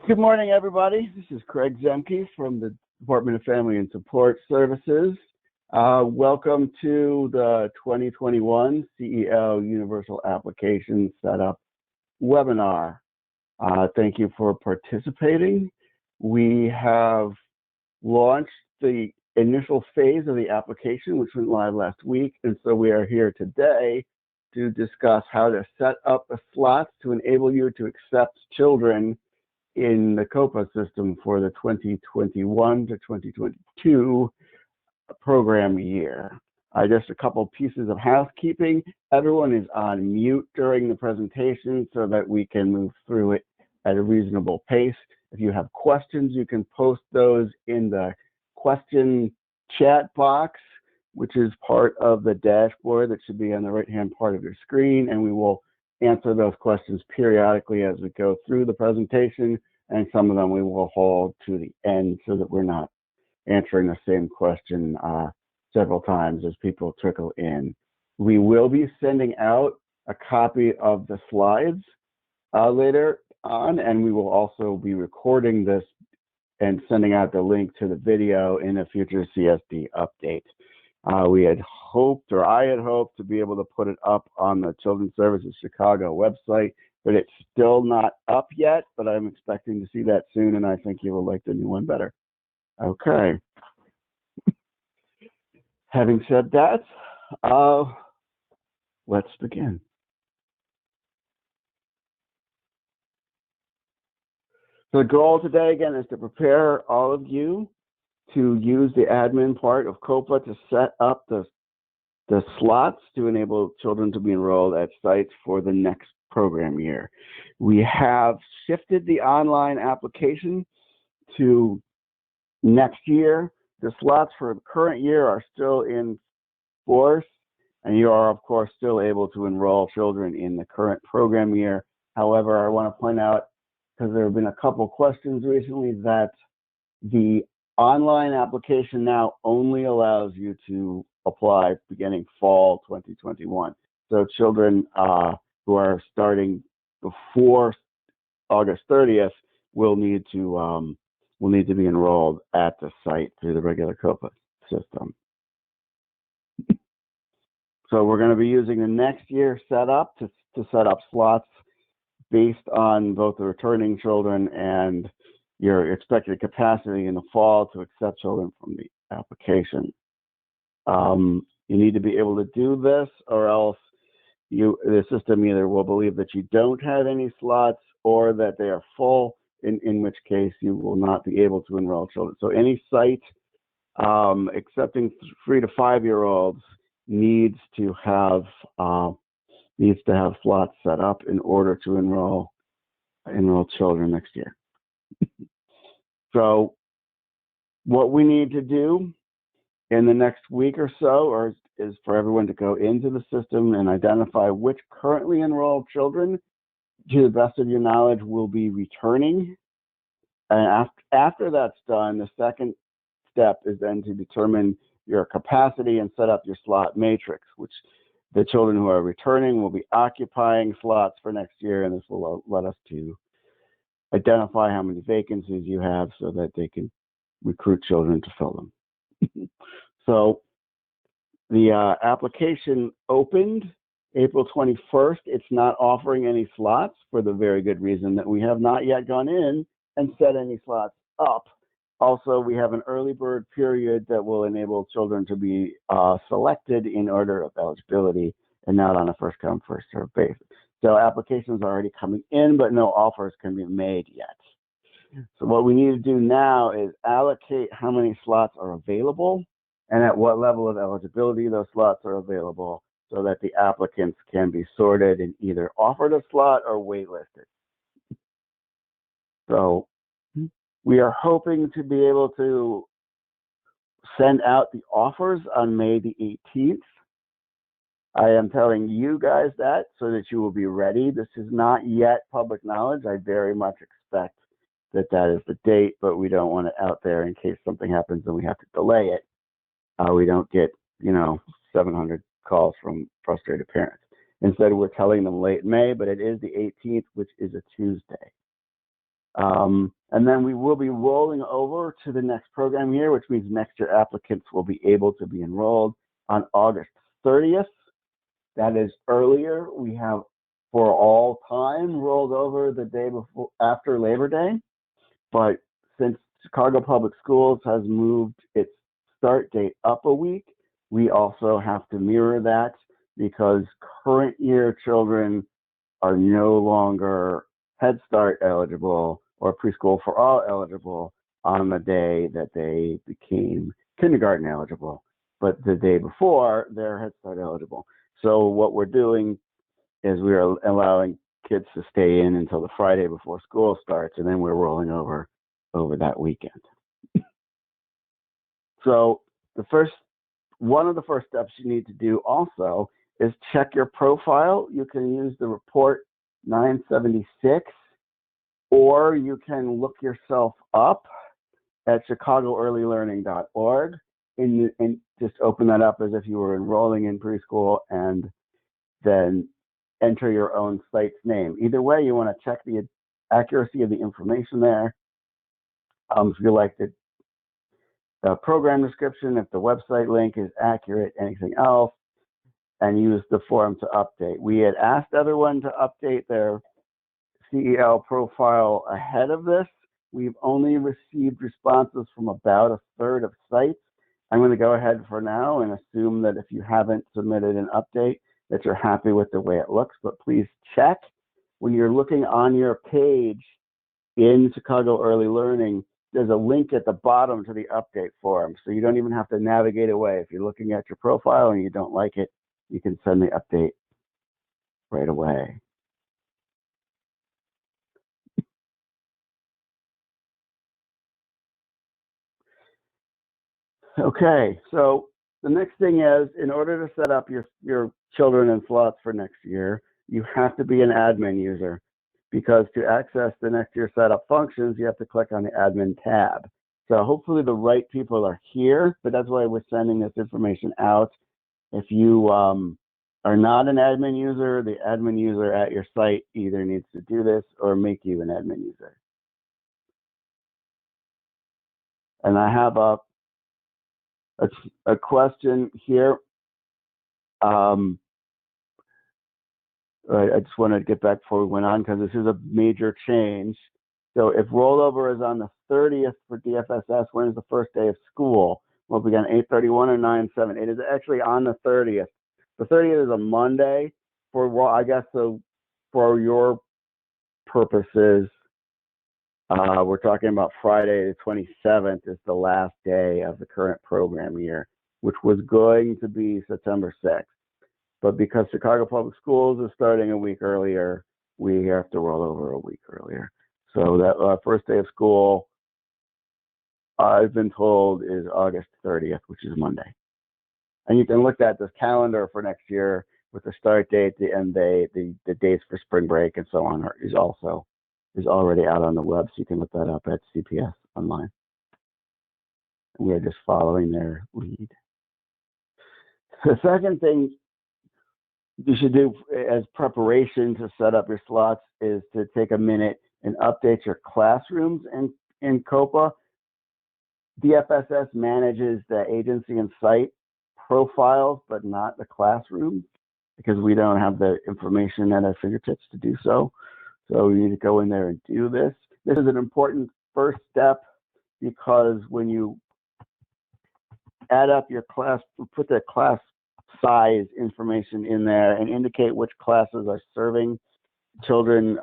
Good morning, everybody. This is Craig Zemke from the Department of Family and Support Services. Welcome to the 2021 CEL Universal Application Setup webinar. Thank you for participating. We have launched the initial phase of the application, which went live last week, and so we are here today to discuss how to set up the slots to enable you to accept children in the COPA system for the 2021 to 2022 program year. Just a couple pieces of housekeeping. Everyone is on mute during the presentation so that we can move through it at a reasonable pace. If you have questions, you can post those in the question chat box, which is part of the dashboard that should be on the right-hand part of your screen, and we will answer those questions periodically as we go through the presentation, and some of them we will hold to the end so that we're not answering the same question several times as people trickle in. We will be sending out a copy of the slides later on, and we will also be recording this and sending out the link to the video in a future CSD update. We had hoped, or I had hoped, to be able to put it up on the Children's Services Chicago website, but it's still not up yet, but I'm expecting to see that soon, and I think you will like the new one better. Okay. Having said that, let's begin. So the goal today, again, is to prepare all of you to use the admin part of COPA to set up the slots to enable children to be enrolled at sites for the next program year. We have shifted the online application to next year. The slots for the current year are still in force, and you are, of course, still able to enroll children in the current program year. However, I want to point out, because there have been a couple questions recently, that the online application now only allows you to apply beginning fall 2021. So children who are starting before August 30th will need to be enrolled at the site through the regular COPA system. So we're going to be using the next year setup to set up slots based on both the returning children and your expected capacity in the fall to accept children from the application. You need to be able to do this, or else the system either will believe that you don't have any slots or that they are full, in which case you will not be able to enroll children. So any site accepting 3 to 5-year-olds needs to have slots set up in order to enroll children next year. So what we need to do in the next week or so is for everyone to go into the system and identify which currently enrolled children, to the best of your knowledge, will be returning. And after that's done, the second step is then to determine your capacity and set up your slot matrix, which the children who are returning will be occupying slots for next year, and this will let us to identify how many vacancies you have so that they can recruit children to fill them. So the application opened April 21st. It's not offering any slots for the very good reason that we have not yet gone in and set any slots up. Also, we have an early bird period that will enable children to be selected in order of eligibility and not on a first come, first served basis. So applications are already coming in, but no offers can be made yet. So what we need to do now is allocate how many slots are available and at what level of eligibility those slots are available so that the applicants can be sorted and either offered a slot or waitlisted. So we are hoping to be able to send out the offers on May the 18th. I am telling you guys that so that you will be ready. This is not yet public knowledge. I very much expect that that is the date, but we don't want it out there in case something happens and we have to delay it. We don't get, 700 calls from frustrated parents. Instead, we're telling them late May, but it is the 18th, which is a Tuesday. And then we will be rolling over to the next program year, which means next year applicants will be able to be enrolled on August 30th. That is earlier. We have for all time rolled over the day before after Labor Day. But since Chicago Public Schools has moved its start date up a week, we also have to mirror that because current year children are no longer Head Start eligible or Preschool for All eligible on the day that they became kindergarten eligible. But the day before, they're Head Start eligible. So what we're doing is we're allowing kids to stay in until the Friday before school starts, and then we're rolling over that weekend. So one of the first steps you need to do also is check your profile. You can use the report 976, or you can look yourself up at chicagoearlylearning.org and just open that up as if you were enrolling in preschool and then enter your own site's name. Either way, you want to check the accuracy of the information there. If you like the program description, if the website link is accurate, anything else, and use the form to update. We had asked everyone to update their CEL profile ahead of this. We've only received responses from about a third of sites. I'm going to go ahead for now and assume that if you haven't submitted an update, that you're happy with the way it looks, but please check. When you're looking on your page in Chicago Early Learning, there's a link at the bottom to the update form, so you don't even have to navigate away. If you're looking at your profile and you don't like it, you can send the update right away. Okay, so the next thing is, in order to set up your children and slots for next year, you have to be an admin user, because to access the next year setup functions, you have to click on the admin tab. So hopefully the right people are here, but that's why we're sending this information out. If you are not an admin user, the admin user at your site either needs to do this or make you an admin user. And I have a question here. I just want to get back before we went on, because this is a major change. So if rollover is on the 30th for DFSS, when is the first day of school? Well, we got 8/31 or 9/7. It is actually on the 30th. The 30th is a Monday. I guess so. For your purposes, we're talking about Friday the 27th is the last day of the current program year, which was going to be September 6th. But because Chicago Public Schools is starting a week earlier, we have to roll over a week earlier. So that first day of school, I've been told, is August 30th, which is Monday. And you can look at this calendar for next year with the start date, the end date, the dates for spring break, and so on is already out on the web. So you can look that up at CPS online. And we're just following their lead. The second thing you should do as preparation to set up your slots is to take a minute and update your classrooms in COPA. DFSS manages the agency and site profiles, but not the classroom, because we don't have the information at our fingertips to do so. So you need to go in there and do this. This is an important first step, because when you add up your class, put the class size information in there and indicate which classes are serving children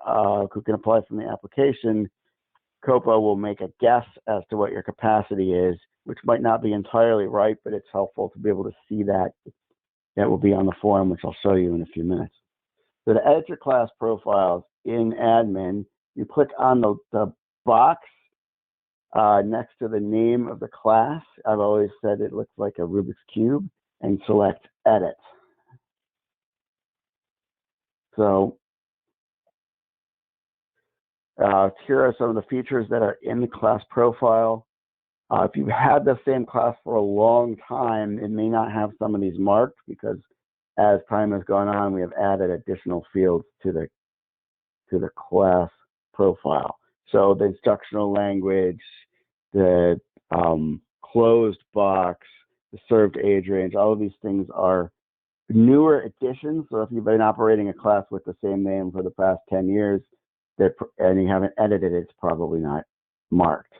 who can apply from the application, COPA will make a guess as to what your capacity is, which might not be entirely right, but it's helpful to be able to see that. That will be on the form, which I'll show you in a few minutes. So to edit your class profiles in admin, you click on the box next to the name of the class. I've always said it looks like a Rubik's Cube, and select edit. So here are some of the features that are in the class profile. If you've had the same class for a long time, it may not have some of these marked, because as time has gone on, we have added additional fields to the class profile. So the instructional language, the closed box, the served age range, all of these things are newer additions. So if you've been operating a class with the same name for the past 10 years and you haven't edited it, it's probably not marked.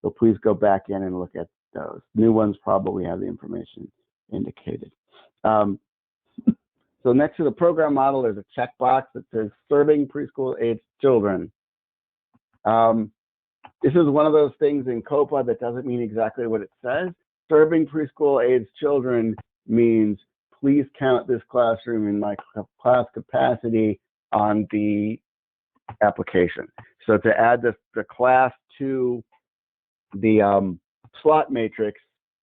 So please go back in and look at those. New ones probably have the information indicated. So next to the program model, there's a checkbox that says serving preschool-aged children. This is one of those things in COPA that doesn't mean exactly what it says. Serving preschool-aged children means please count this classroom in my class capacity on the application. So to add the class to the slot matrix,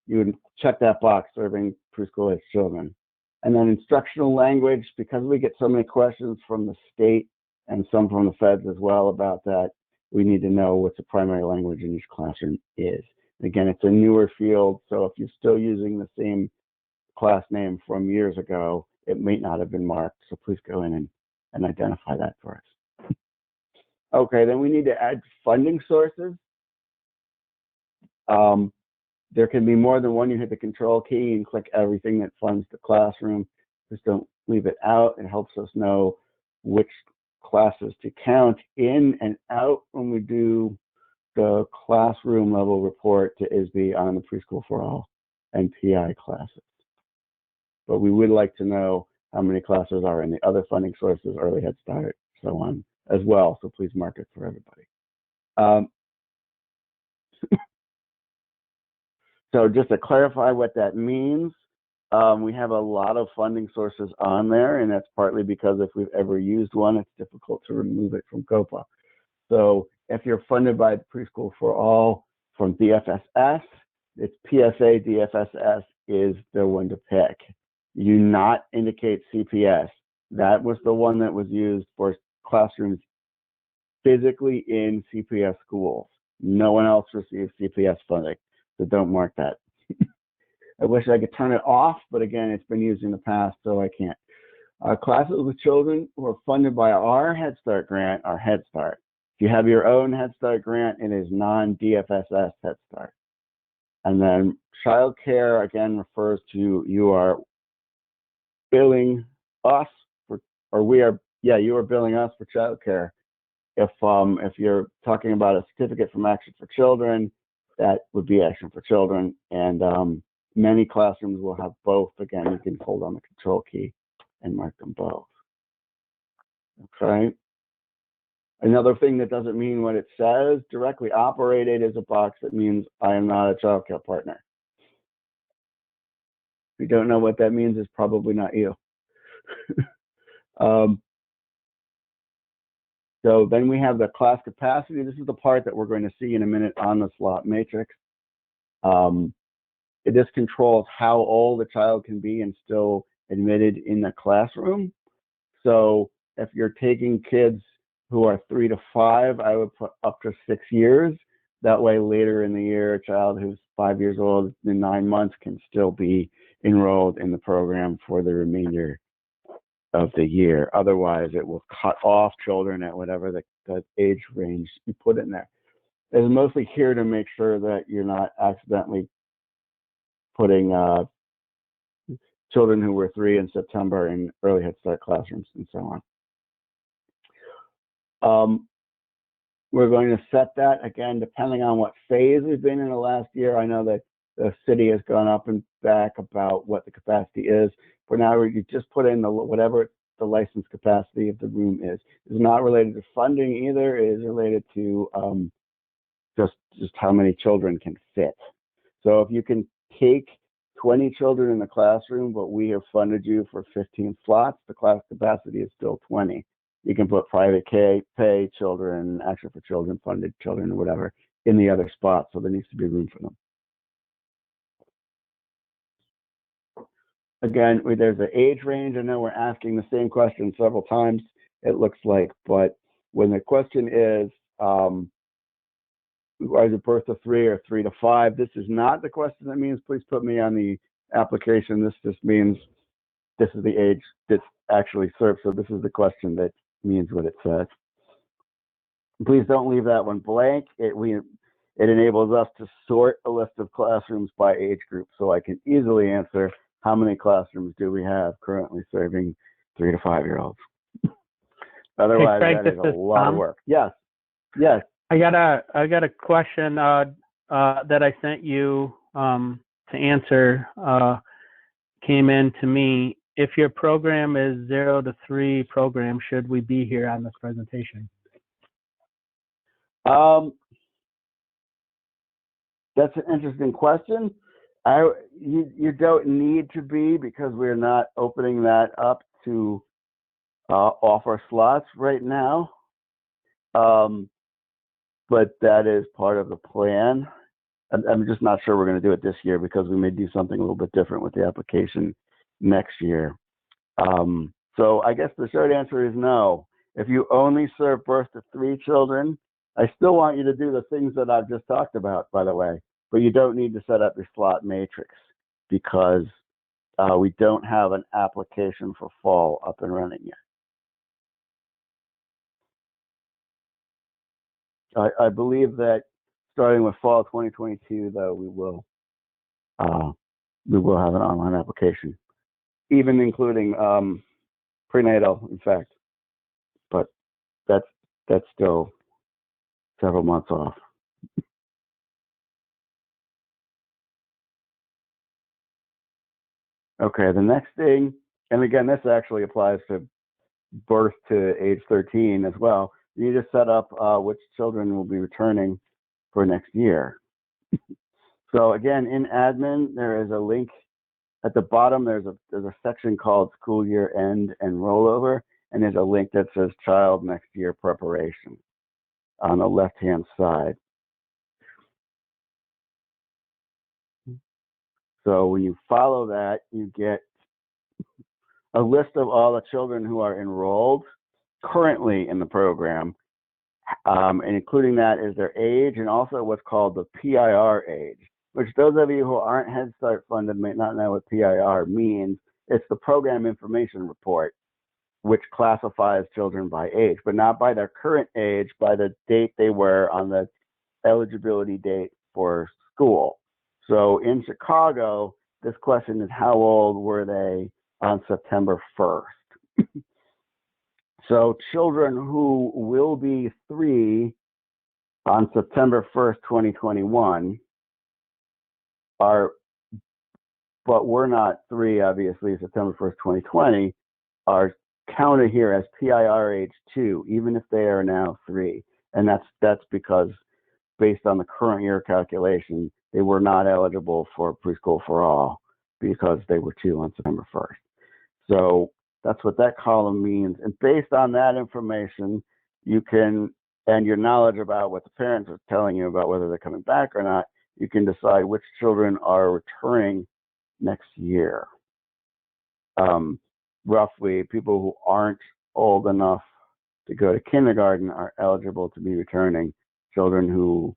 you would check that box, serving preschool-aged children. And then instructional language, because we get so many questions from the state and some from the feds as well about that, we need to know what the primary language in each classroom is. Again, it's a newer field, so if you're still using the same class name from years ago, it may not have been marked, so please go in and identify that for us. Okay, then we need to add funding sources. There can be more than one. You hit the control key and click everything that funds the classroom. Just don't leave it out. It helps us know which classes to count in and out when we do the classroom level report to ISB on the Preschool for All and PI classes. But we would like to know how many classes are in the other funding sources, early Head Start, so on as well. So please mark it for everybody. So just to clarify what that means, we have a lot of funding sources on there, and that's partly because if we've ever used one, it's difficult to remove it from COPA. So if you're funded by Preschool for All from DFSS, it's PSA DFSS is the one to pick. You not indicate CPS. That was the one that was used for classrooms physically in CPS schools. No one else receives CPS funding. So don't mark that. I wish I could turn it off, but again, it's been used in the past, so I can't. Classes with children who are funded by our Head Start grant are Head Start. If you have your own Head Start grant, it is non-DFSS Head Start. And then child care, again, refers to you are billing us for, or we are, yeah, you are billing us for child care. If you're talking about a certificate from Action for Children, that would be Action for Children, and many classrooms will have both. Again, you can hold on the control key and mark them both. Okay. Another thing that doesn't mean what it says, directly operated is a box that means I am not a child care partner. If you don't know what that means, it's probably not you. So then we have the class capacity. This is the part that we're going to see in a minute on the slot matrix. This controls how old a child can be and still admitted in the classroom. So if you're taking kids who are 3 to 5, I would put up to 6 years. That way later in the year, a child who's 5 years old in 9 months can still be enrolled in the program for the remainder of the year. Otherwise, it will cut off children at whatever the age range you put in there. It's mostly here to make sure that you're not accidentally putting children who were 3 in September in early Head Start classrooms and so on. We're going to set that, again, depending on what phase we've been in the last year. I know that the city has gone up and back about what the capacity is. For now, you just put in whatever the license capacity of the room is. It's not related to funding either. It is related to just how many children can fit. So if you can take 20 children in the classroom, but we have funded you for 15 slots, the class capacity is still 20. You can put private pay children, Action for Children, funded children, or whatever, in the other spots, so there needs to be room for them. Again, there's an age range. I know we're asking the same question several times, it looks like, but when the question is, either birth to 3 or 3 to 5, this is not the question that means please put me on the application. This just means this is the age that's actually served. So this is the question that means what it says. Please don't leave that one blank. It enables us to sort a list of classrooms by age group, so I can easily answer how many classrooms do we have currently serving 3 to 5 year olds. Otherwise, hey, Craig, that is a lot of work. Yes. Yes. I got a question that I sent you to answer. Came in to me. If your program is 0 to 3 program, should we be here on this presentation? That's an interesting question. You don't need to be, because we're not opening that up to offer slots right now. But that is part of the plan. I'm just not sure we're going to do it this year, because we may do something a little bit different with the application next year. So I guess the short answer is no. If you only serve birth to 3 children, I still want you to do the things that I've just talked about, by the way, but you don't need to set up your slot matrix, because we don't have an application for fall up and running yet. I believe that starting with fall 2022, though, we will have an online application, even including prenatal, in fact. But that's still several months off. Okay, the next thing, and again, this actually applies to birth to age 13 as well. You just set up which children will be returning for next year. So again, in admin, there is a link at the bottom. There's a section called School Year End and Rollover, and there's a link that says Child Next Year Preparation on the left-hand side. So when you follow that, you get a list of all the children who are enrolled currently in the program, and including that is their age and also what's called the PIR age, which those of you who aren't Head Start funded may not know what PIR means. It's the Program Information Report, which classifies children by age, but not by their current age, by the date they were on the eligibility date for school. So in Chicago, this question is, how old were they on September 1st? So children who will be 3 on September 1st, 2021 are, but we're not 3, obviously, September 1st, 2020, are counted here as PIR age 2, even if they are now 3. And that's because based on the current year calculation, they were not eligible for preschool for all because they were 2 on September 1st. So that's what that column means. And based on that information, you can, and your knowledge about what the parents are telling you about whether they're coming back or not, you can decide which children are returning next year. Roughly, people who aren't old enough to go to kindergarten are eligible to be returning. Children who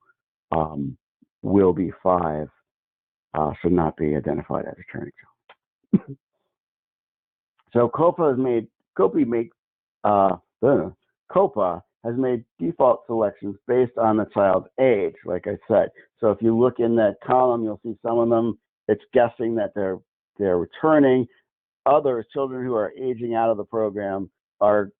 will be 5 should not be identified as returning children. So COPA has made default selections based on the child's age, like I said. So if you look in that column, you'll see some of them, it's guessing that they're returning. Others, children who are aging out of the program, are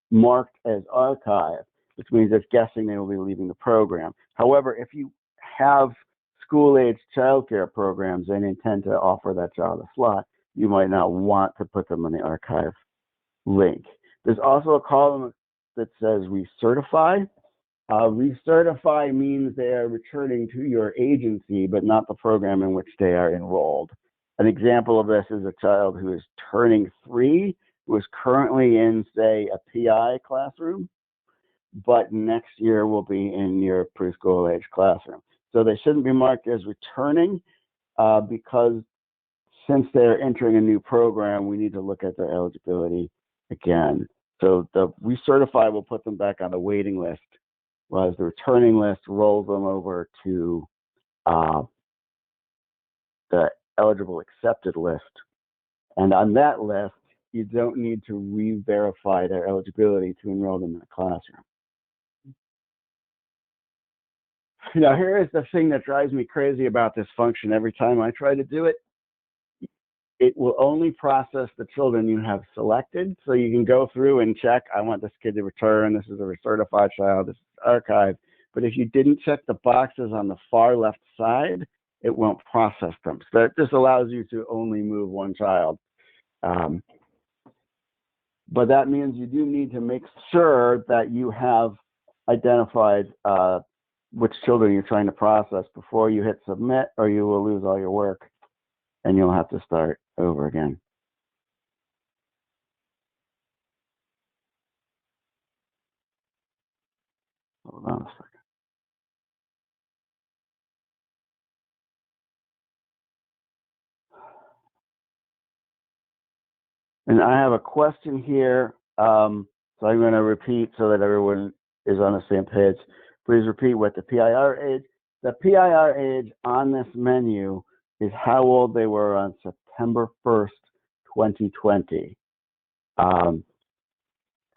marked as archived, which means it's guessing they will be leaving the program. However, if you have school-age childcare programs and intend to offer that child a slot, you might not want to put them on the archive link. There's also a column that says recertify. Recertify means they are returning to your agency, but not the program in which they are enrolled. An example of this is a child who is turning 3, who is currently in, say, a PI classroom, but next year will be in your preschool age classroom. So they shouldn't be marked as returning because since they're entering a new program, we need to look at their eligibility again. So the recertify will put them back on the waiting list, whereas the returning list rolls them over to the eligible accepted list. And on that list, you don't need to re-verify their eligibility to enroll them in a classroom. Now, here is the thing that drives me crazy about this function. Every time I try to do it, it will only process the children you have selected. So you can go through and check, I want this kid to return, this is a recertified child, this is archived. But if you didn't check the boxes on the far left side, it won't process them. So that just allows you to only move one child. But that means you do need to make sure that you have identified which children you're trying to process before you hit submit, or you will lose all your work and you'll have to start over again. Hold on a second. And I have a question here, so I'm going to repeat so that everyone is on the same page. Please repeat what the PIR age. The PIR age on this menu is how old they were on September 1st, 2020. And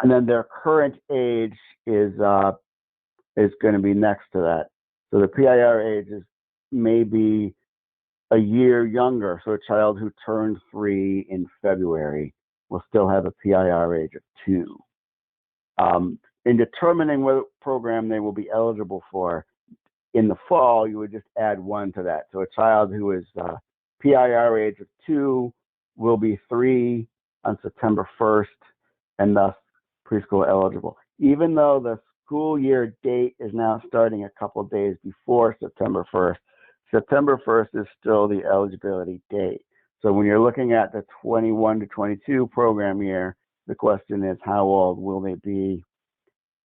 then their current age is going to be next to that. So the PIR age is maybe a year younger. So a child who turned 3 in February will still have a PIR age of 2. In determining what program they will be eligible for in the fall, you would just add 1 to that. So a child who is PIR age of 2 will be 3 on September 1st and thus preschool eligible. Even though the school year date is now starting a couple of days before September 1st, September 1st is still the eligibility date. So when you're looking at the 21 to 22 program year, the question is, how old will they be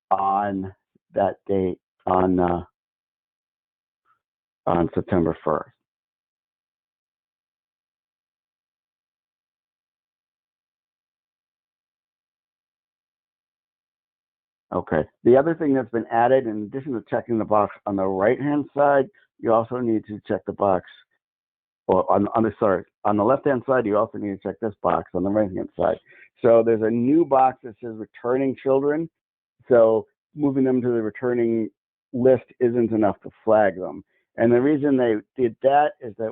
on that date on September 1st? Okay. The other thing that's been added, in addition to checking the box on the right-hand side, you also need to check the box, or on the left-hand side, you also need to check this box on the right-hand side. So there's a new box that says returning children. So moving them to the returning list isn't enough to flag them. And the reason they did that is that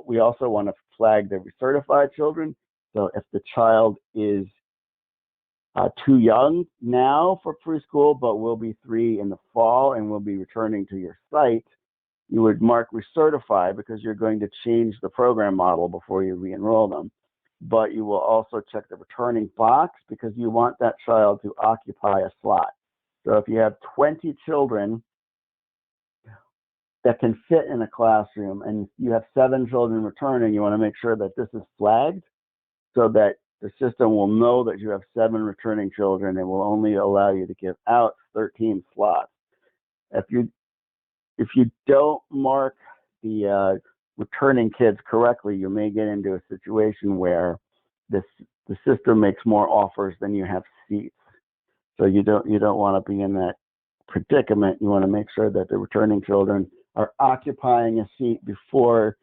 we also want to flag the recertified children. So if the child is too young now for preschool, but will be 3 in the fall and will be returning to your site, you would mark recertify because you're going to change the program model before you re-enroll them. But you will also check the returning box because you want that child to occupy a slot. So if you have 20 children that can fit in a classroom and you have 7 children returning, you want to make sure that this is flagged so that the system will know that you have 7 returning children and will only allow you to give out 13 slots. If you don't mark the returning kids correctly, you may get into a situation where the system makes more offers than you have seats. So you don't want to be in that predicament. You want to make sure that the returning children are occupying a seat before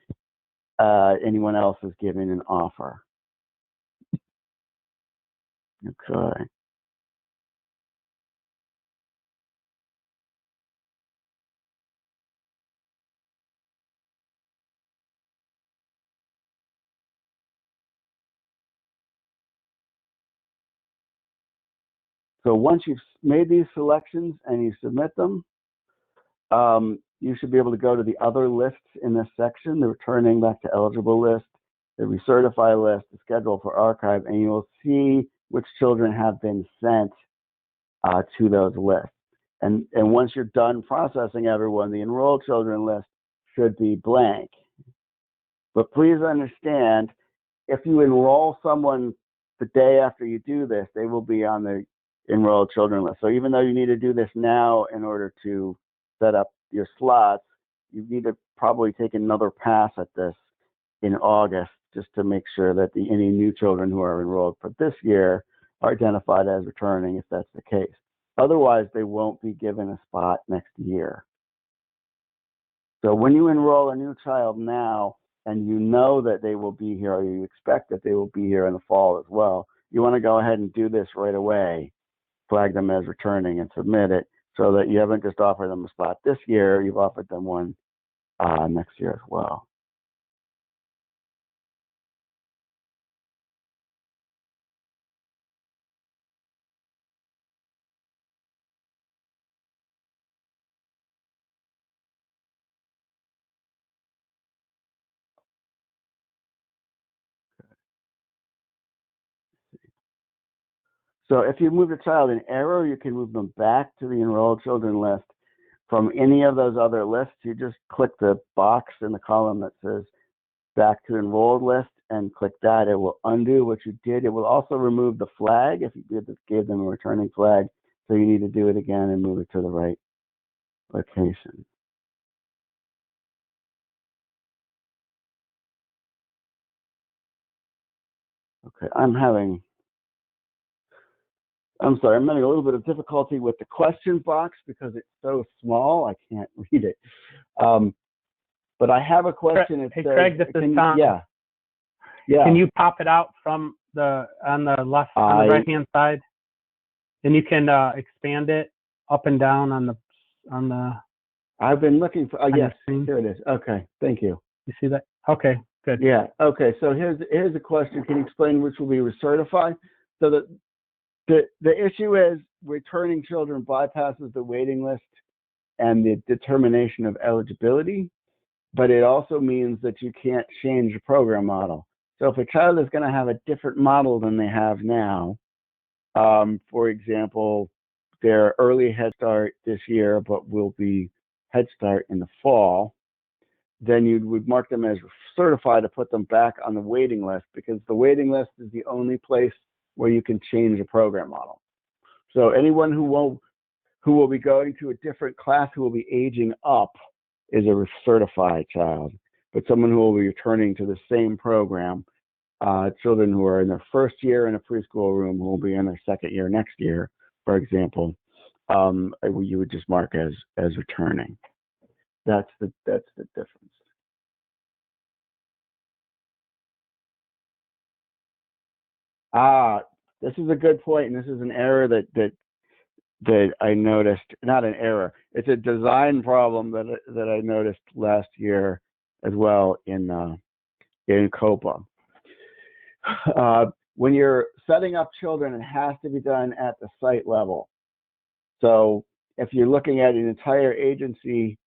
anyone else is giving an offer. Okay. So once you've made these selections and you submit them, you should be able to go to the other lists in this section, the returning back to eligible list, the recertify list, the schedule for archive, and you will see which children have been sent to those lists. And once you're done processing everyone, the enrolled children list should be blank. But please understand, if you enroll someone the day after you do this, they will be on the enrolled children list. So even though you need to do this now in order to set up your slots, you need to probably take another pass at this in August just to make sure that any new children who are enrolled for this year are identified as returning if that's the case. Otherwise, they won't be given a spot next year. So when you enroll a new child now, and you know that they will be here, or you expect that they will be here in the fall as well, you want to go ahead and do this right away, flag them as returning and submit it so that you haven't just offered them a spot this year, you've offered them one next year as well. So if you move a child in error, you can move them back to the enrolled children list from any of those other lists. You just click the box in the column that says back to enrolled list and click that. It will undo what you did. It will also remove the flag if you gave them a returning flag. So you need to do it again and move it to the right location. Okay, I'm having a little bit of difficulty with the question box because it's so small, I can't read it. But I have a question. Hey, Craig, this is Tom. Yeah. Can you pop it out from on the right-hand side? And you can expand it up and down on the. I've been looking for. Yes, here it is. Okay, thank you. You see that? Okay, good. Yeah. Okay. So here's a question. Can you explain which will be recertified? So the issue is returning children bypasses the waiting list and the determination of eligibility, but it also means that you can't change the program model. So if a child is going to have a different model than they have now, for example, their early Head Start this year, but will be Head Start in the fall, then you would mark them as certified to put them back on the waiting list, because the waiting list is the only place where you can change a program model. So anyone who will be going to a different class, who will be aging up, is a certified child. But someone who will be returning to the same program, children who are in their first year in a preschool room, who will be in their second year next year, for example, you would just mark as returning. That's the difference. This is a good point, and this is an error that I noticed. Not an error. It's a design problem that I noticed last year as well in COPA. When you're setting up children, it has to be done at the site level. So if you're looking at an entire agency,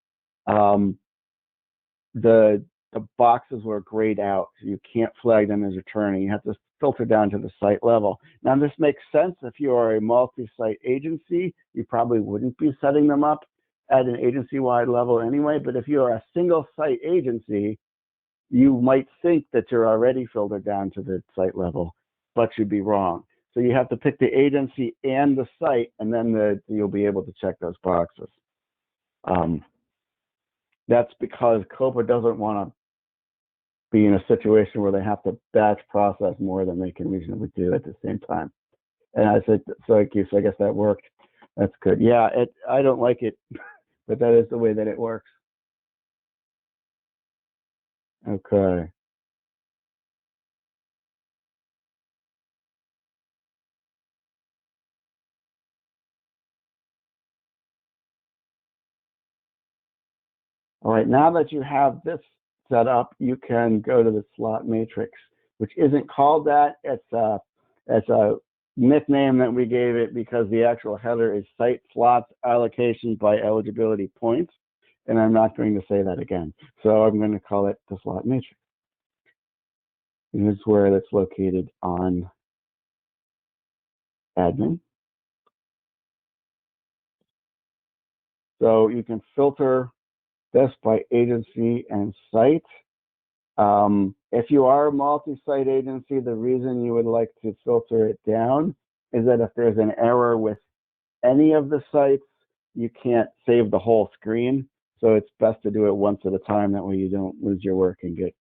the boxes were grayed out, so you can't flag them as returning. You have to filter down to the site level. Now, this makes sense. If you are a multi-site agency, you probably wouldn't be setting them up at an agency-wide level anyway, but if you are a single site agency, you might think that you're already filtered down to the site level, but you'd be wrong. So you have to pick the agency and the site, and then you'll be able to check those boxes. That's because COPA doesn't want to be in a situation where they have to batch process more than they can reasonably do at the same time. And I said, so I guess that worked. That's good. Yeah, I don't like it, but that is the way that it works. Okay. All right, now that you have this set up, you can go to the slot matrix, which isn't called that. It's a nickname that we gave it because the actual header is site slots allocation by eligibility points. And I'm not going to say that again. So I'm going to call it the slot matrix. And this is where it's located on admin. So you can filter this by agency and site. If you are a multi-site agency, the reason you would like to filter it down is that if there's an error with any of the sites, you can't save the whole screen. So it's best to do it once at a time. That way you don't lose your work and get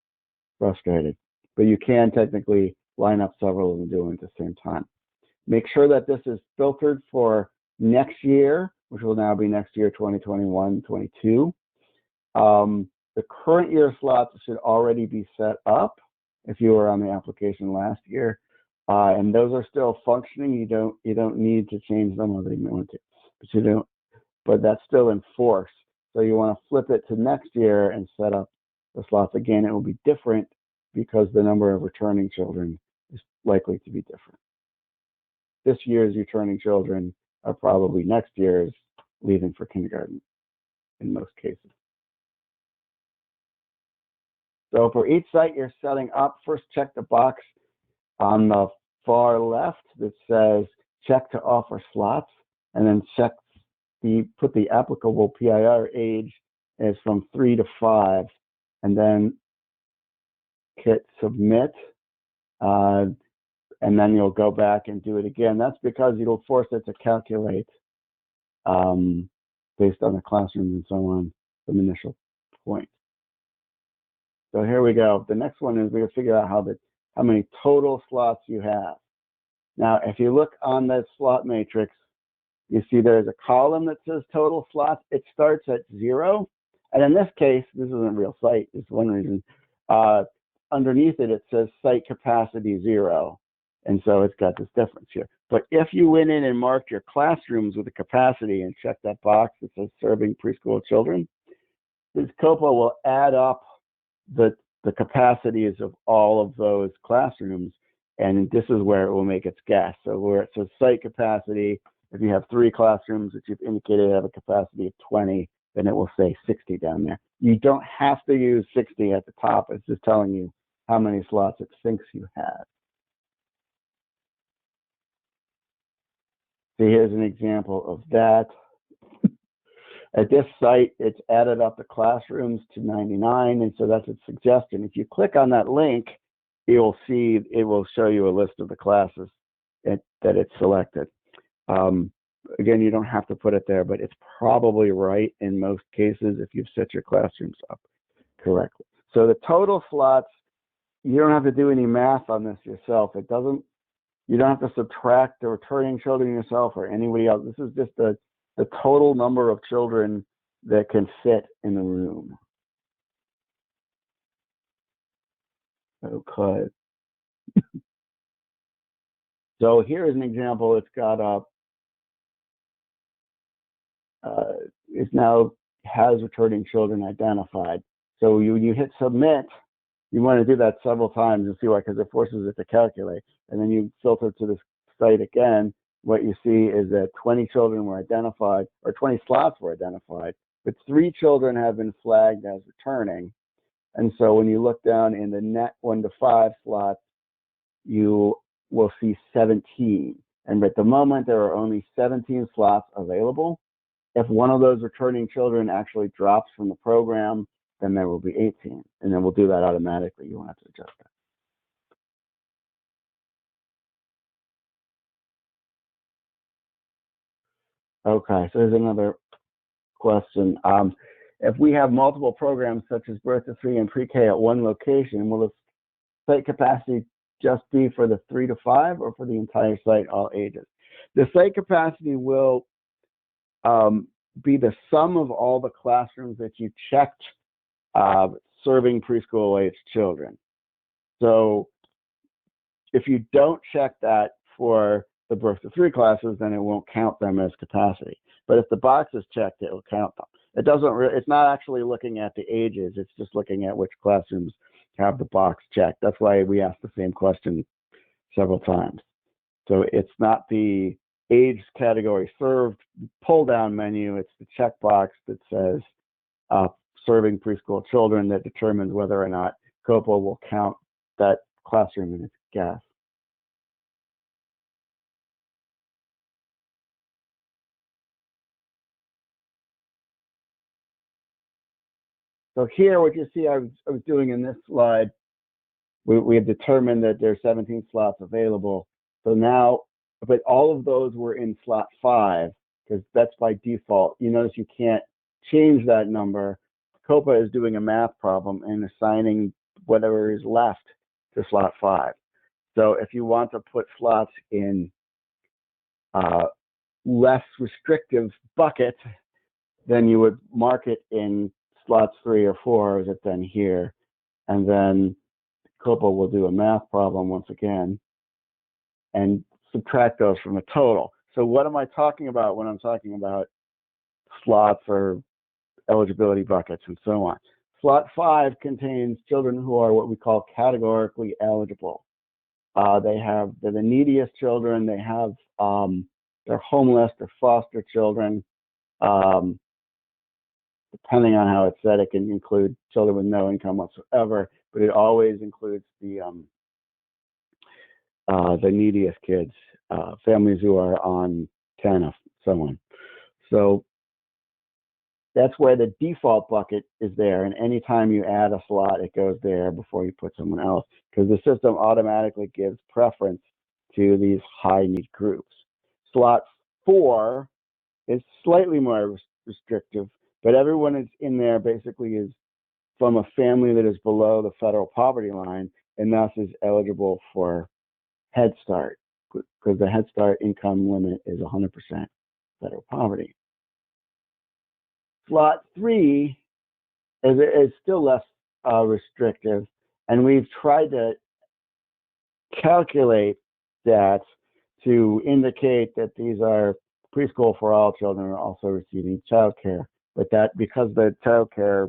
frustrated. But you can technically line up several of them doing it at the same time. Make sure that this is filtered for next year, which will now be next year, 2021-22. The current year slots should already be set up if you were on the application last year, and those are still functioning. You don't need to change them, although you may want to, but you don't. but that's still in force. So you want to flip it to next year and set up the slots again. It will be different because the number of returning children is likely to be different. This year's returning children are probably next year's leaving for kindergarten in most cases. So for each site you're setting up, first check the box on the far left that says check to offer slots, and then put the applicable PIR age as from 3 to 5, and then hit submit, and then you'll go back and do it again. That's because it'll force it to calculate based on the classroom and so on from initial point. So here we go. The next one is we're going to figure out how many total slots you have. Now, if you look on the slot matrix, you see there's a column that says total slots. It starts at 0. And in this case, this isn't a real site. It's one reason. Underneath it, it says site capacity 0. And so it's got this difference here. But if you went in and marked your classrooms with a capacity and checked that box that says serving preschool children, this COPA will add up the capacities of all of those classrooms. And this is where it will make its guess. So where it says site capacity, if you have 3 classrooms that you've indicated have a capacity of 20, then it will say 60 down there. You don't have to use 60 at the top. It's just telling you how many slots it thinks you have. So here's an example of that. At this site, it's added up the classrooms to 99, and so that's its suggestion. If you click on that link, it will show you a list of the classes that it's selected. Again, you don't have to put it there, but it's probably right in most cases if you've set your classrooms up correctly. So the total slots, you don't have to do any math on this yourself. You don't have to subtract the returning children yourself or anybody else. This is just the total number of children that can fit in the room. Okay. So here is an example. It's got it now has returning children identified. So you hit submit. You want to do that several times and see why, because it forces it to calculate. And then you filter to this site again. What you see is that 20 children were identified, or 20 slots were identified, but 3 children have been flagged as returning. And so when you look down in the net 1 to 5 slots, you will see 17. And at the moment, there are only 17 slots available. If one of those returning children actually drops from the program, then there will be 18. And then we'll do that automatically. You won't have to adjust that. Okay, so here's another question. If we have multiple programs such as birth to 3 and pre-K at one location, will the site capacity just be for the 3 to 5 or for the entire site, all ages? The site capacity will be the sum of all the classrooms that you checked serving preschool age children. So if you don't check that for the birth to 3 classes, then it won't count them as capacity. But if the box is checked, it will count them. It's not actually looking at the ages. It's just looking at which classrooms have the box checked. That's why we asked the same question several times. So it's not the age category served pull-down menu. It's the checkbox that says serving preschool children that determines whether or not COPA will count that classroom in its guess. So here, what you see I was doing in this slide, we have determined that there are 17 slots available. So now, but all of those were in slot 5, because that's by default. You notice you can't change that number. COPA is doing a math problem and assigning whatever is left to slot 5. So if you want to put slots in less restrictive bucket, then you would mark it in slots 3 or 4 as it's done here. And then COPA will do a math problem once again and subtract those from a total. So what am I talking about when I'm talking about slots or eligibility buckets and so on. Slot 5 contains children who are what we call categorically eligible. They're the neediest children. They're homeless, they're foster children. Depending on how it's said, it can include children with no income whatsoever, but it always includes the neediest kids, families who are on TANF, so on. So that's where the default bucket is there, and anytime you add a slot, it goes there before you put someone else, because the system automatically gives preference to these high need groups. Slot 4 is slightly more restrictive, but everyone is in there basically is from a family that is below the federal poverty line, and thus is eligible for Head Start, because the Head Start income limit is 100% federal poverty. Slot 3 is still less restrictive, and we've tried to calculate that to indicate that these are preschool for all children are also receiving child care, but that because the child care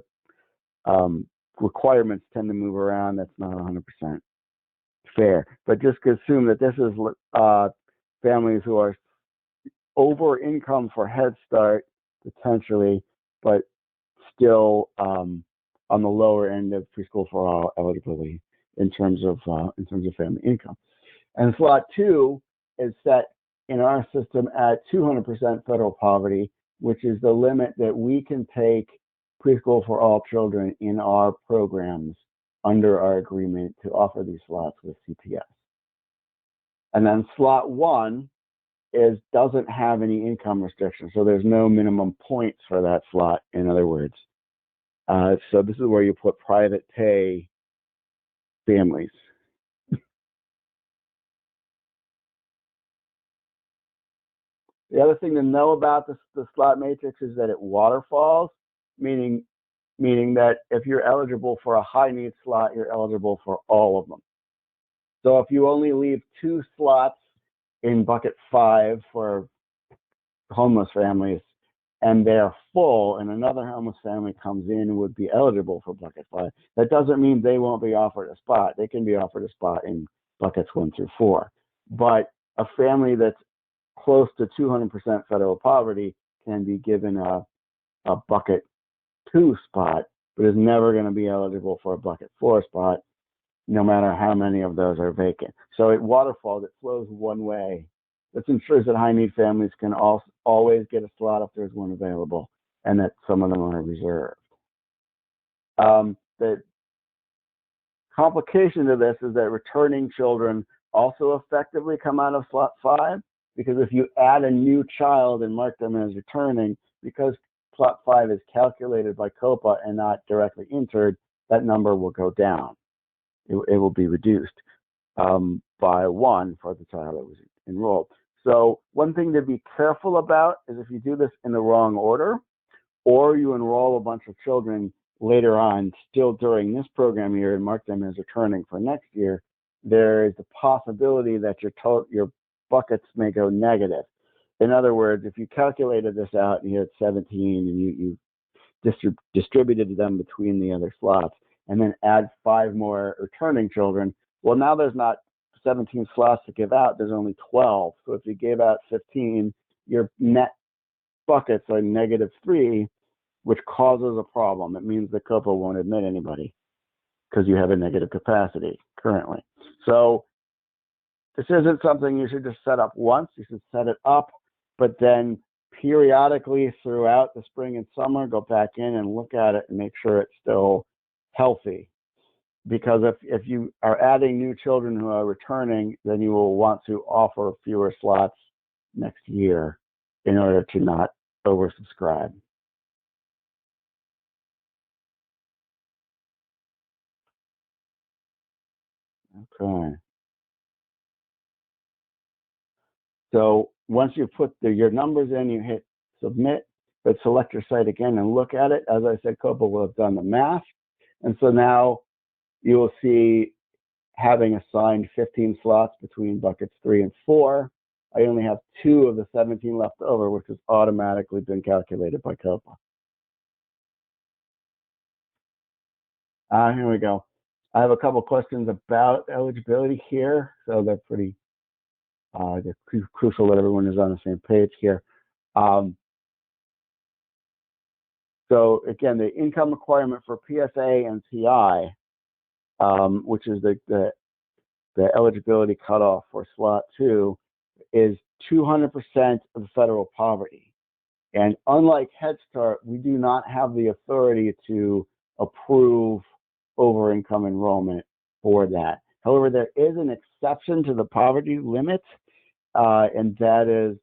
requirements tend to move around, that's not 100% fair. But just assume that this is families who are over income for Head Start potentially, but still on the lower end of preschool for all eligibility in terms of family income. And slot 2 is set in our system at 200% federal poverty, which is the limit that we can take preschool for all children in our programs under our agreement to offer these slots with CPS. And then slot 1 doesn't have any income restrictions, so there's no minimum points for that slot, in other words. So this is where you put private pay families. The other thing to know about the slot matrix is that it waterfalls, meaning that if you're eligible for a high need slot, you're eligible for all of them. So if you only leave 2 slots in bucket 5 for homeless families, and they're full, and another homeless family comes in and would be eligible for bucket 5, that doesn't mean they won't be offered a spot. They can be offered a spot in buckets 1 through 4. But a family that's close to 200% federal poverty can be given a bucket 2 spot, but is never going to be eligible for a bucket 4 spot, no matter how many of those are vacant. So it waterfalls, it flows one way. This ensures that high need families can always get a slot if there's one available, and that some of them are reserved. The complication to this is that returning children also effectively come out of slot 5, because if you add a new child and mark them as returning, because slot 5 is calculated by COPA and not directly entered, that number will go down. It will be reduced by 1 for the child that was enrolled. So one thing to be careful about is if you do this in the wrong order, or you enroll a bunch of children later on, still during this program year, and mark them as returning for next year, there is a possibility that your buckets may go negative. In other words, if you calculated this out and you had 17 and you distributed them between the other slots, and then add 5 more returning children, well, now there's not 17 slots to give out, there's only 12. So if you gave out 15, your net buckets are -3, which causes a problem. It means the COPA won't admit anybody because you have a negative capacity currently. So this isn't something you should just set up once. You should set it up, but then periodically throughout the spring and summer, go back in and look at it and make sure it's still healthy. Because if you are adding new children who are returning, then you will want to offer fewer slots next year in order to not oversubscribe. Okay. So once you put your numbers in, you hit submit, but select your site again and look at it. As I said, COPA will have done the math. And so now you will see having assigned 15 slots between buckets 3 and 4. I only have 2 of the 17 left over, which has automatically been calculated by COPA. Here we go. I have a couple questions about eligibility here, so they're pretty they're crucial that everyone is on the same page here. So again, the income requirement for PSA and TI, which is the eligibility cutoff for slot 2, is 200% of federal poverty. And unlike Head Start, we do not have the authority to approve over income enrollment for that. However, there is an exception to the poverty limit, and that is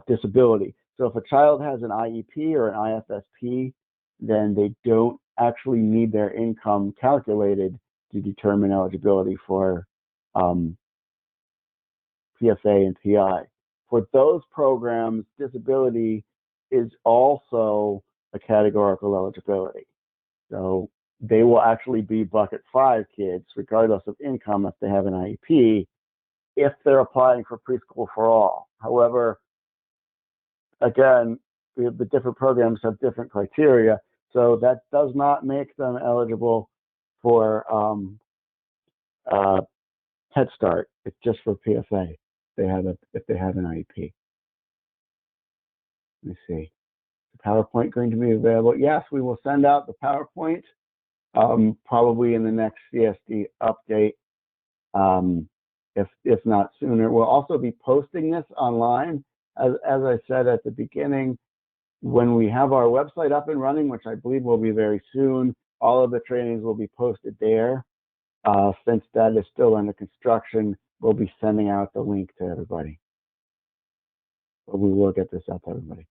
disability. So if a child has an IEP or an IFSP, then they don't actually need their income calculated to determine eligibility for PSA and TI. For those programs, disability is also a categorical eligibility. So they will actually be bucket 5 kids, regardless of income, if they have an IEP, if they're applying for preschool for all. However, again, the different programs have different criteria, so that does not make them eligible for Head Start. It's just for PSA if they have an IEP. Let me see. The PowerPoint going to be available? Yes, we will send out the PowerPoint probably in the next CSD update, if not sooner. We'll also be posting this online. As I said at the beginning, when we have our website up and running, which I believe will be very soon, all of the trainings will be posted there. Since that is still under construction, we'll be sending out the link to everybody. But we will get this out to everybody.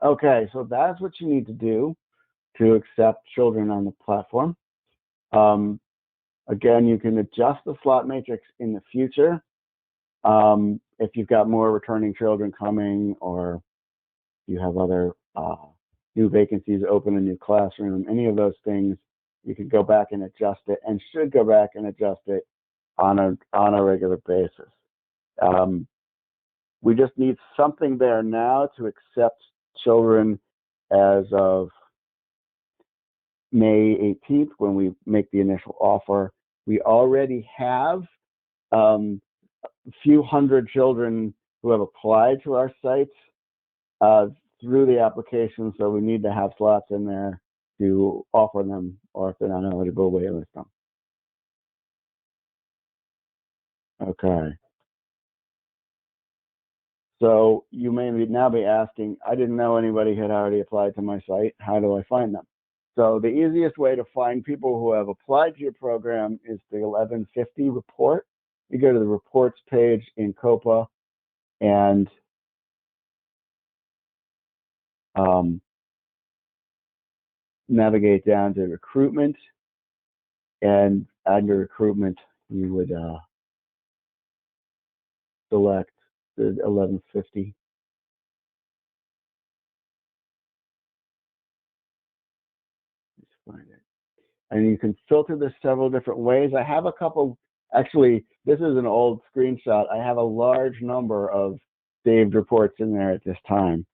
Okay, so that's what you need to do to accept children on the platform. Again, you can adjust the slot matrix in the future if you've got more returning children coming, or you have other new vacancies, open a new classroom, any of those things. You can go back and adjust it, and should go back and adjust it on a regular basis. We just need something there now to accept children as of May 18th, when we make the initial offer. We already have a few hundred children who have applied to our sites through the application, so we need to have slots in there to offer them, or if they're not eligible, waitlist them. Okay. So you may now be asking, I didn't know anybody had already applied to my site. How do I find them? So the easiest way to find people who have applied to your program is the 1150 report. You go to the reports page in COPA and navigate down to recruitment. And under recruitment, you would select the 1150. Let's find it. And you can filter this several different ways. I have a couple, actually, this is an old screenshot. I have a large number of saved reports in there at this time.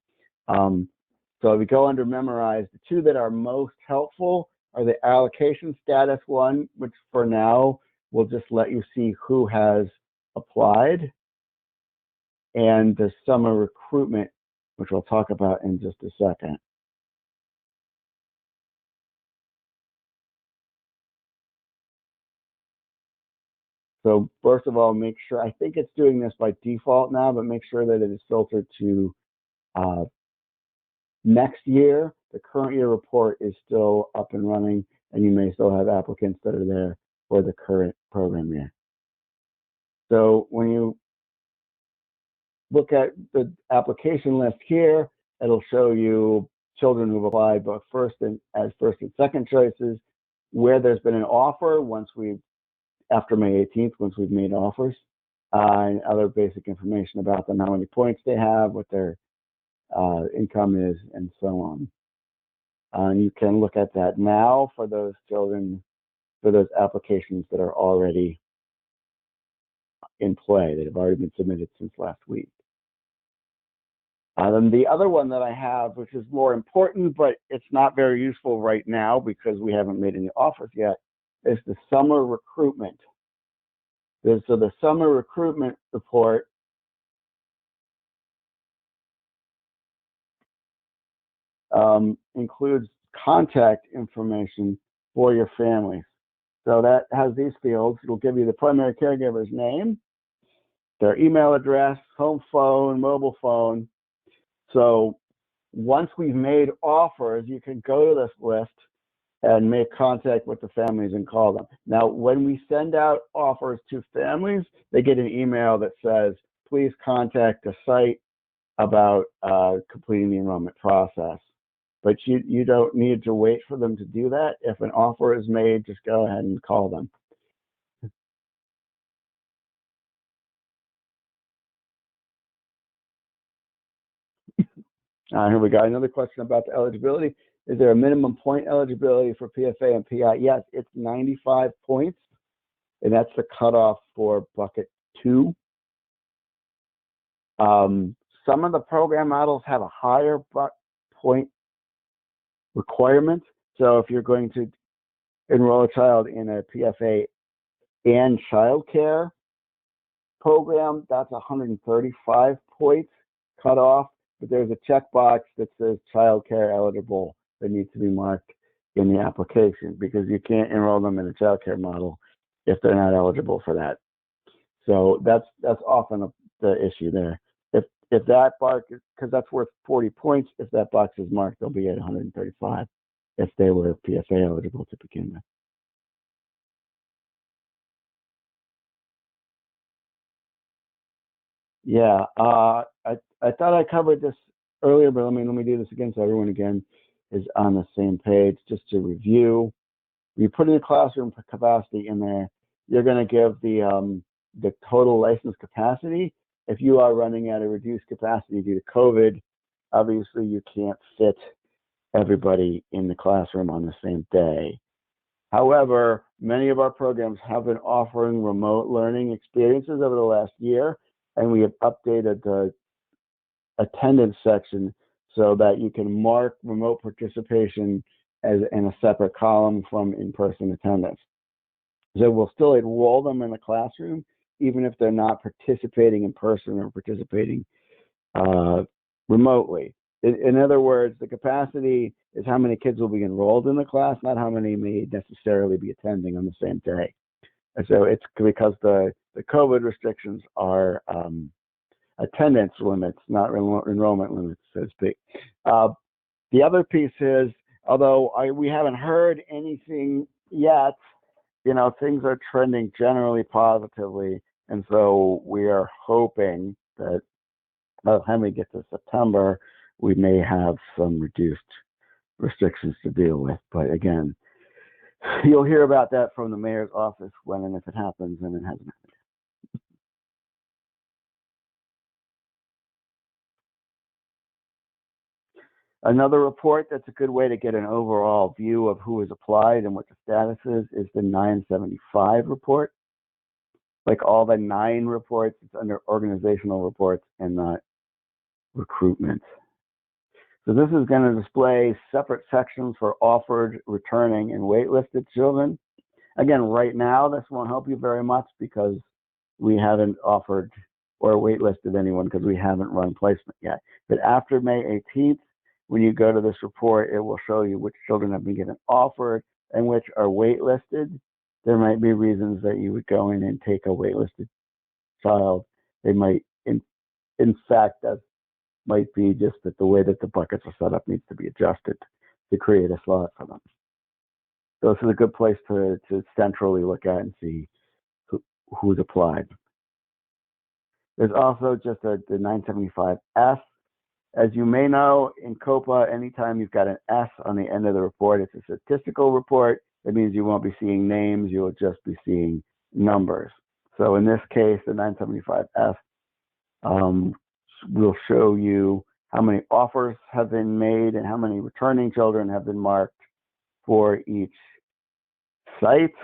So if we go under memorize, the 2 that are most helpful are the allocation status one, which for now will just let you see who has applied, and the summer recruitment, which we'll talk about in just a second. So first of all, make sure, I think it's doing this by default now, but make sure that it is filtered to next year. The current year report is still up and running, and you may still have applicants that are there for the current program year. So when you look at the application list here, it'll show you children who've applied both as first and second choices, where there's been an offer after May 18th, once we've made offers, and other basic information about them, how many points they have, what their income is, and so on. And you can look at that now for those children, for those applications that are already in play that have already been submitted since last week. Then the other one that I have, which is more important, but it's not very useful right now because we haven't made any offers yet, is the summer recruitment. So the summer recruitment report includes contact information for your families. So that has these fields. It'll give you the primary caregiver's name, their email address, home phone, mobile phone. So once we've made offers, you can go to this list and make contact with the families and call them. Now, when we send out offers to families, they get an email that says, please contact the site about completing the enrollment process. But you don't need to wait for them to do that. If an offer is made, just go ahead and call them. Here we go. Another question about the eligibility. Is there a minimum point eligibility for PFA and PI? Yes, it's 95 points, and that's the cutoff for bucket 2. Some of the program models have a higher point requirement. So if you're going to enroll a child in a PFA and childcare program, that's 135 points cutoff. But there's a checkbox that says childcare eligible that needs to be marked in the application because you can't enroll them in a childcare model if they're not eligible for that. So that's often the issue there. If that box, because that's worth 40 points, if that box is marked, they'll be at 135 if they were PFA eligible to begin with. Yeah, I thought I covered this earlier, but let me do this again so everyone again is on the same page. Just to review, you put in the classroom capacity in there, you're going to give the total license capacity. If you are running at a reduced capacity due to COVID, obviously you can't fit everybody in the classroom on the same day. However, many of our programs have been offering remote learning experiences over the last year, and we have updated the attendance section so that you can mark remote participation as in a separate column from in-person attendance. So we'll still enroll them in the classroom, even if they're not participating in person or participating remotely. In other words, the capacity is how many kids will be enrolled in the class, not how many may necessarily be attending on the same day. And so it's because the COVID restrictions are attendance limits, not enrollment limits, so to speak. The other piece is, although we haven't heard anything yet, things are trending generally positively. And so we are hoping that by the time we get to September, we may have some reduced restrictions to deal with. But again, you'll hear about that from the mayor's office when and if it happens, and it hasn't happened. Another report that's a good way to get an overall view of who has applied and what the status is the 975 report. Like all the 9 reports, it's under organizational reports and not recruitment. So this is going to display separate sections for offered, returning, and waitlisted children. Again, right now, this won't help you very much because we haven't offered or waitlisted anyone because we haven't run placement yet. But after May 18th, when you go to this report, it will show you which children have been given offered and which are waitlisted. There might be reasons that you would go in and take a waitlisted child. They might, in fact, that might be just that the way that the buckets are set up needs to be adjusted to create a slot for them. So this is a good place to centrally look at and see who's applied. There's also just the 975S. As you may know, in COPA, anytime you've got an S on the end of the report, it's a statistical report. That means you won't be seeing names, you will just be seeing numbers. So in this case, the 975S will show you how many offers have been made and how many returning children have been marked for each site.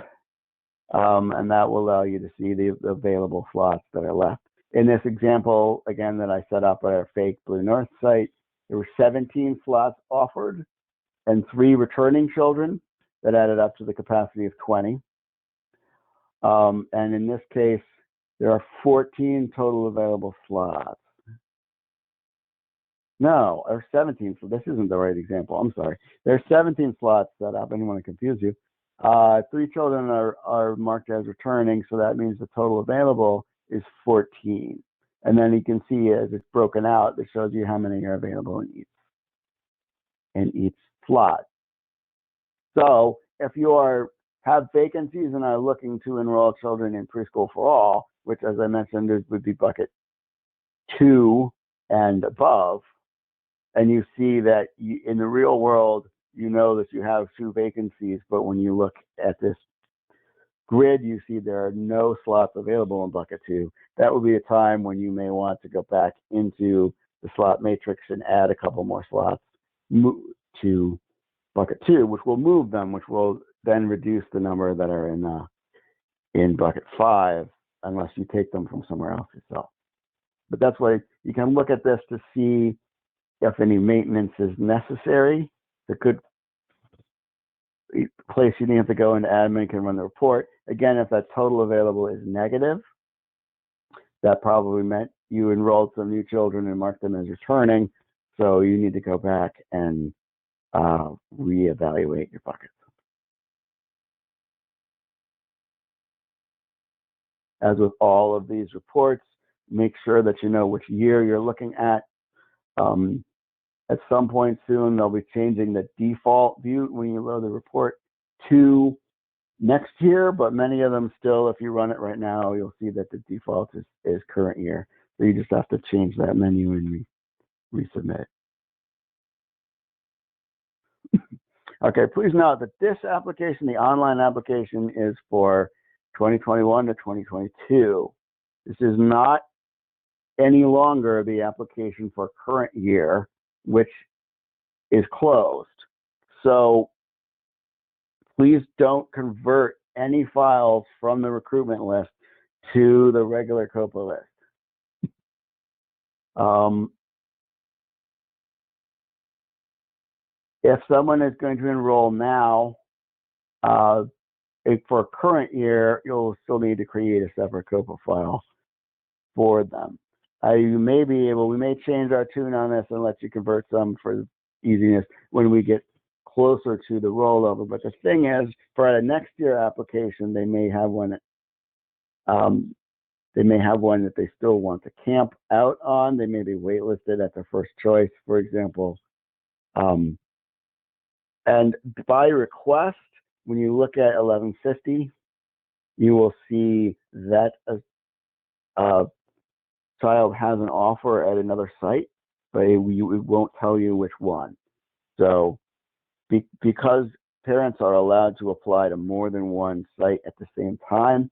and that will allow you to see the available slots that are left. In this example, again, that I set up at our fake Blue North site, there were 17 slots offered and 3 returning children that added up to the capacity of 20. And in this case, there are 14 total available slots. No, or 17. So this isn't the right example. I'm sorry. There are 17 slots set up. I didn't want to confuse you. 3 children are marked as returning, so that means the total available is 14. And then you can see as it's broken out, it shows you how many are available in each slot. So if you have vacancies and are looking to enroll children in preschool for all, which, as I mentioned, would be bucket 2 and above, and you see that in the real world, you know that you have 2 vacancies, but when you look at this grid, you see there are no slots available in bucket 2. That would be a time when you may want to go back into the slot matrix and add a couple more slots to bucket 2, which will move them, which will then reduce the number that are in bucket 5, unless you take them from somewhere else yourself. But that's why you can look at this to see if any maintenance is necessary. The good place you need to go into admin can run the report. Again, if that total available is negative, that probably meant you enrolled some new children and marked them as returning. So you need to go back and reevaluate your buckets. As with all of these reports, make sure that you know which year you're looking at. At some point soon, they'll be changing the default view when you load the report to next year, but many of them still, if you run it right now, you'll see that the default is current year. So you just have to change that menu and resubmit. Okay, please note that this application, the online application, is for 2021 to 2022. This is not any longer the application for current year, which is closed. So please don't convert any files from the recruitment list to the regular COPA list. If someone is going to enroll now for current year, you'll still need to create a separate COPA file for them. You may be able, we may change our tune on this and let you convert some for easiness when we get closer to the rollover. But the thing is, for a next year application, they may have one. They may have one that they still want to camp out on. They may be waitlisted at their first choice, for example. And by request, when you look at 1150, you will see that a child has an offer at another site, but it won't tell you which one. So because parents are allowed to apply to more than one site at the same time,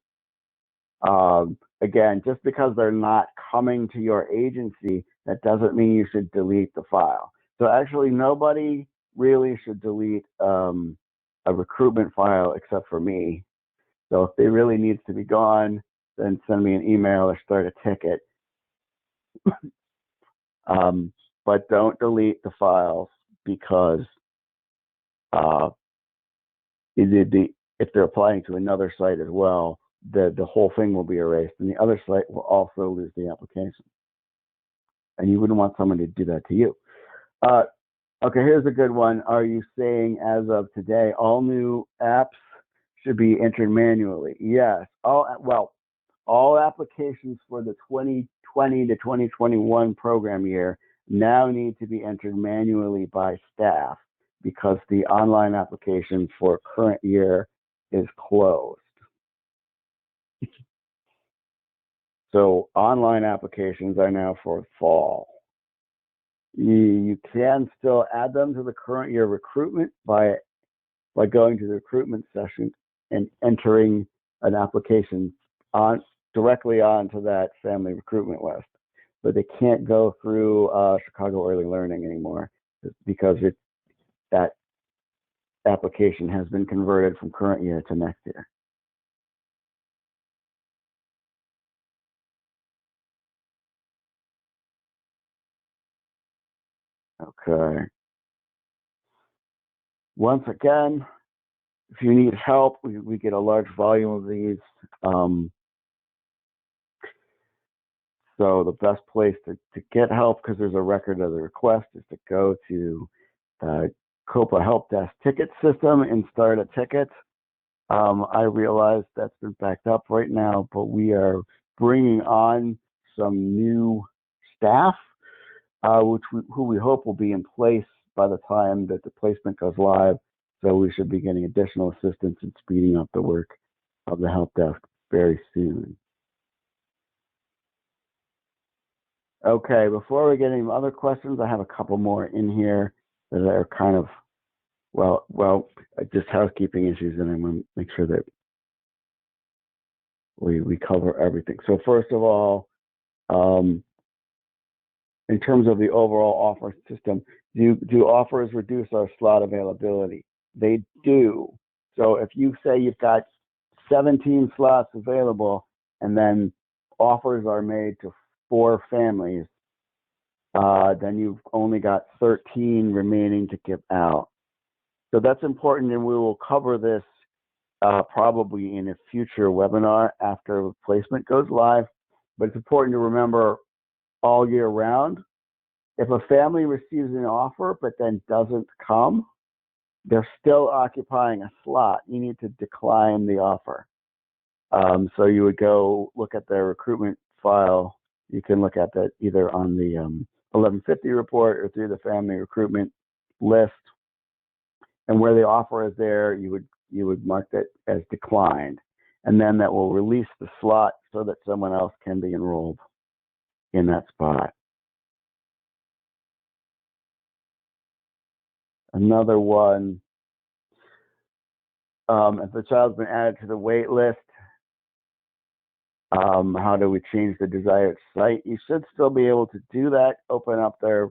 again, just because they're not coming to your agency, that doesn't mean you should delete the file. So actually, nobody really should delete a recruitment file except for me. So if they really needs to be gone, then send me an email or start a ticket. But don't delete the files, because if they're applying to another site as well, the whole thing will be erased, and the other site will also lose the application. And you wouldn't want someone to do that to you. Okay, here's a good one. Are you saying as of today, all new apps should be entered manually? Yes. All applications for the 2020 to 2021 program year now need to be entered manually by staff, because the online application for current year is closed. So online applications are now for fall. You can still add them to the current year recruitment by going to the recruitment session and entering an application directly onto that family recruitment list. But they can't go through Chicago Early Learning anymore, because that application has been converted from current year to next year. Okay. Once again, if you need help, we get a large volume of these. So the best place to get help, because there's a record of the request, is to go to the COPA Help Desk ticket system and start a ticket. I realize that's been backed up right now, but we are bringing on some new staff, who we hope will be in place by the time that the placement goes live. So we should be getting additional assistance and speeding up the work of the help desk very soon. Okay, before we get any other questions, I have a couple more in here that are kind of, well, just housekeeping issues, and I want to make sure that we cover everything. So first of all, in terms of the overall offer system, do offers reduce our slot availability? They do. So if you say you've got 17 slots available and then offers are made to 4 families, then you've only got 13 remaining to give out. So that's important, and we will cover this probably in a future webinar after placement goes live. But it's important to remember all year round, if a family receives an offer but then doesn't come, they're still occupying a slot. You need to decline the offer. So you would go look at their recruitment file. You can look at that either on the 1150 report or through the family recruitment list. And where the offer is there, you would mark that as declined. And then that will release the slot so that someone else can be enrolled in that spot. Another one, if the child's been added to the wait list, how do we change the desired site? You should still be able to do that. Open up their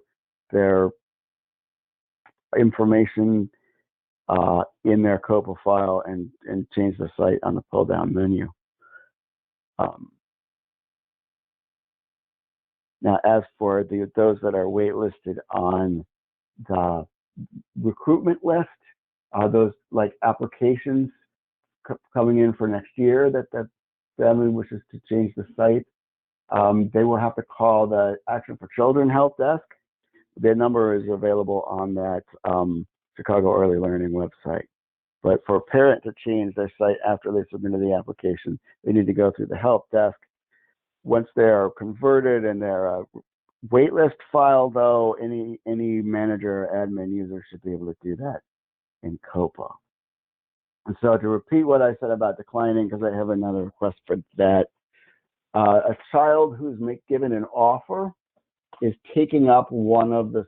information in their COPA file and change the site on the pull-down menu. Now, as for those that are waitlisted on the recruitment list, those like applications coming in for next year that the family wishes to change the site, they will have to call the Action for Children help desk. Their number is available on that Chicago Early Learning website. But for a parent to change their site after they submitted the application, they need to go through the help desk. Once they're converted and they're waitlist file, though, any manager or admin user should be able to do that in COPA. And so to repeat what I said about declining, because I have another request for that, a child who's given an offer is taking up one of the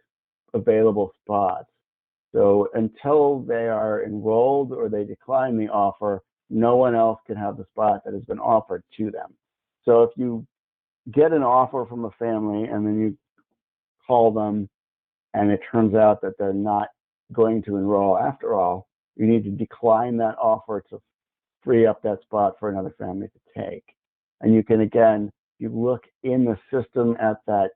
available spots. So until they are enrolled or they decline the offer, no one else can have the spot that has been offered to them. So if you get an offer from a family and then you call them and it turns out that they're not going to enroll after all, you need to decline that offer to free up that spot for another family to take. And you can, again, you look in the system at that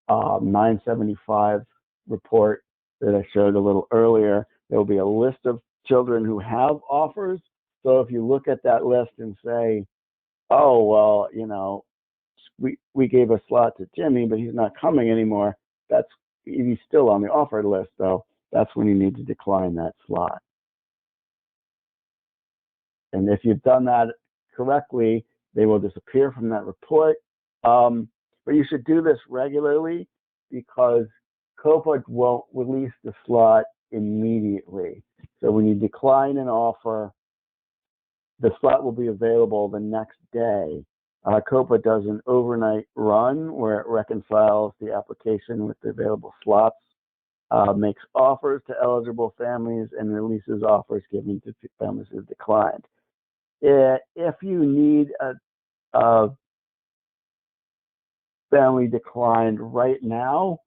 975 report that I showed a little earlier. There will be a list of children who have offers. So if you look at that list and say, oh, well, you know, we gave a slot to Jimmy, but he's not coming anymore, he's still on the offered list, though. That's when you need to decline that slot. And if you've done that correctly, they will disappear from that report. But you should do this regularly because COPA won't release the slot immediately. So when you decline an offer, the slot will be available the next day. COPA does an overnight run where it reconciles the application with the available slots, makes offers to eligible families, and releases offers given to families who declined. If you need a family declined right now,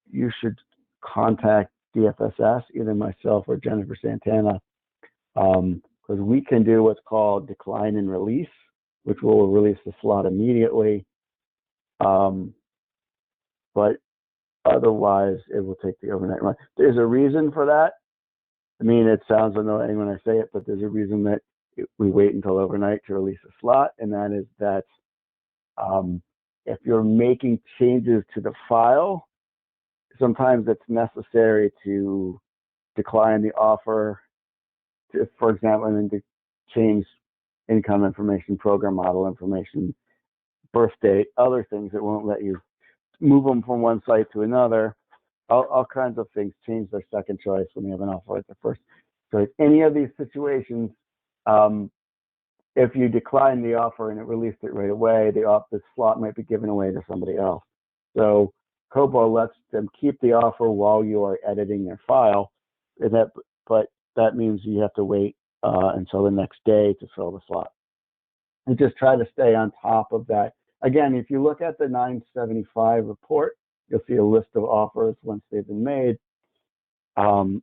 you should contact DFSS, either myself or Jennifer Santana, because we can do what's called decline and release, which will release the slot immediately. But Otherwise, it will take the overnight run. There's a reason for that. I mean, it sounds annoying when I say it, but there's a reason that we wait until overnight to release a slot, and that is that if you're making changes to the file, sometimes it's necessary to decline the offer, for example, and then to change income information, program model information, birth date, other things that won't let you move them from one site to another. All kinds of things change their second choice when they have an offer at the first choice. Any of these situations, if you decline the offer and it released it right away, the slot might be given away to somebody else. So COBO lets them keep the offer while you are editing their file, but that means you have to wait until the next day to fill the slot. And just try to stay on top of that. Again, if you look at the 975 report, you'll see a list of offers once they've been made. And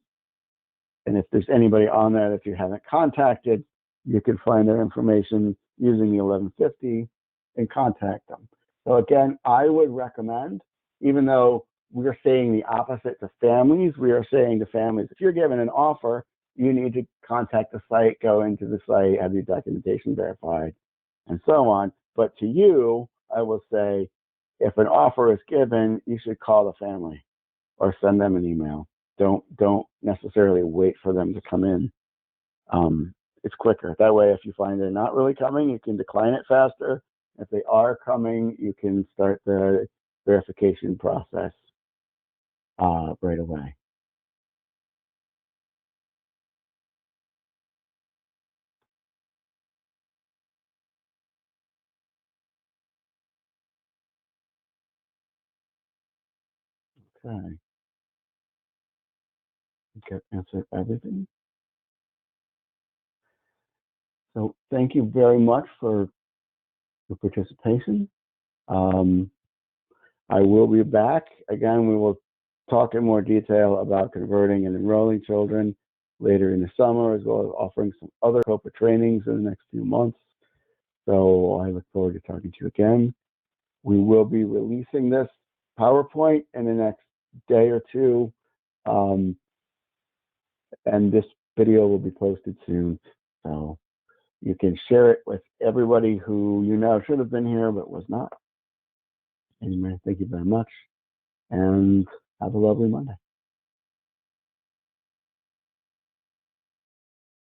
if there's anybody on that, if you haven't contacted, you can find their information using the 1150 and contact them. So again, I would recommend, even though we're saying the opposite to families, we are saying to families, if you're given an offer, you need to contact the site, go into the site, have your documentation verified, and so on. But to you, I will say, if an offer is given, you should call the family or send them an email. Don't necessarily wait for them to come in. It's quicker. That way, if you find they're not really coming, you can decline it faster. If they are coming, you can start the verification process right away. Okay. Answered everything. So thank you very much for your participation. I will be back. Again, we will talk in more detail about converting and enrolling children later in the summer, as well as offering some other COPA trainings in the next few months. So I look forward to talking to you again. We will be releasing this PowerPoint in the next day or two. And this video will be posted soon. So you can share it with everybody who you know should have been here but was not. Anyway, thank you very much, and have a lovely Monday.